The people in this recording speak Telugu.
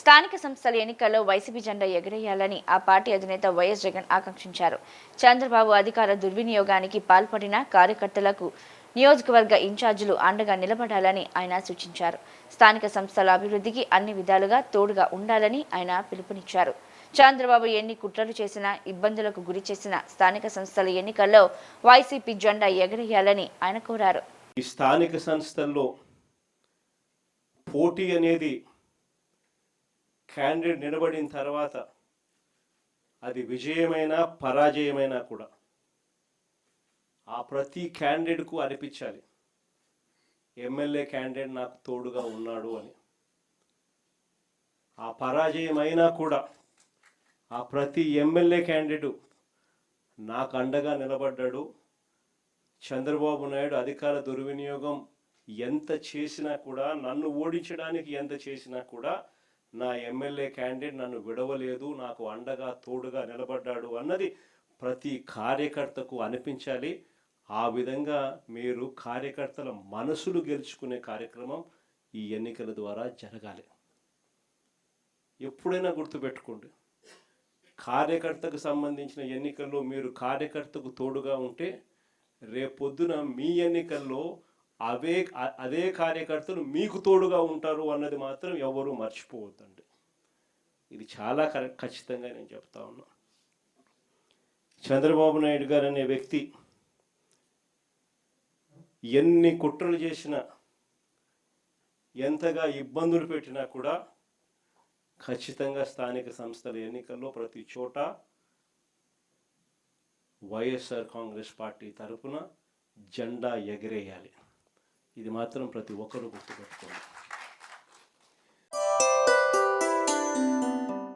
స్థానిక సంస్థల ఎన్నికల్లో వైసీపీ జెండా ఎగరేయాలని ఆ పార్టీ అధినేత వైఎస్ జగన్ ఆకాంక్షించారు. చంద్రబాబు అధికార దుర్వినియోగానికి పాల్పడిన కార్యకర్తలకు నియోజకవర్గ ఇన్ఛార్జీలు అండగా నిలబడాలని ఆయన సూచించారు. స్థానిక సంస్థల అభివృద్ధికి అన్ని విధాలుగా తోడుగా ఉండాలని ఆయన పిలుపునిచ్చారు. చంద్రబాబు ఎన్ని కుట్రలు చేసినా, ఇబ్బందులకు గురి చేసిన స్థానిక సంస్థల ఎన్నికల్లో వైసీపీ జెండా ఎగరేయాలని ఆయన కోరారు. ఈ స్థానిక సంస్థల్లో పోటీ అనేది క్యాండిడేట్ నిలబడిన తర్వాత అది విజయమైనా పరాజయమైనా కూడా ఆ ప్రతి క్యాండిడేట్కు అనిపించాలి, ఎమ్మెల్యే క్యాండిడేట్ నాకు తోడుగా ఉన్నాడు అని. ఆ పరాజయమైనా కూడా ఆ ప్రతి ఎమ్మెల్యే క్యాండిడేట్ నాకు అండగా నిలబడ్డాడు. చంద్రబాబు నాయుడు అధికార దుర్వినియోగం ఎంత చేసినా కూడా, నన్ను ఓడించడానికి ఎంత చేసినా కూడా నా ఎమ్మెల్యే క్యాండిడేట్ నన్ను విడవలేదు, నాకు అండగా తోడుగా నిలబడ్డాడు అన్నది ప్రతి కార్యకర్తకు అనిపించాలి. ఆ విధంగా మీరు కార్యకర్తల మనసులు గెలుచుకునే కార్యక్రమం ఈ ఎన్నికల ద్వారా జరగాలి. ఎప్పుడైనా గుర్తుపెట్టుకోండి, కార్యకర్తకు సంబంధించిన ఎన్నికల్లో మీరు కార్యకర్తకు తోడుగా ఉంటే రేపొద్దున మీ ఎన్నికల్లో అదే కార్యకర్తలు మీకు తోడుగా ఉంటారు అన్నది మాత్రం ఎవరు మర్చిపోవద్దండి. ఇది చాలా ఖచ్చితంగా నేను చెప్తా ఉన్నా. చంద్రబాబు నాయుడు గారు అనే వ్యక్తి ఎన్ని కుట్రలు చేసినా, ఎంతగా ఇబ్బందులు పెట్టినా కూడా ఖచ్చితంగా స్థానిక సంస్థల ఎన్నికల్లో ప్రతి చోట వైఎస్ఆర్ కాంగ్రెస్ పార్టీ తరఫున జెండా ఎగరేయాలి. ఇది మాత్రం ప్రతి ఒక్కరూ గుర్తుపెట్టుకోండి.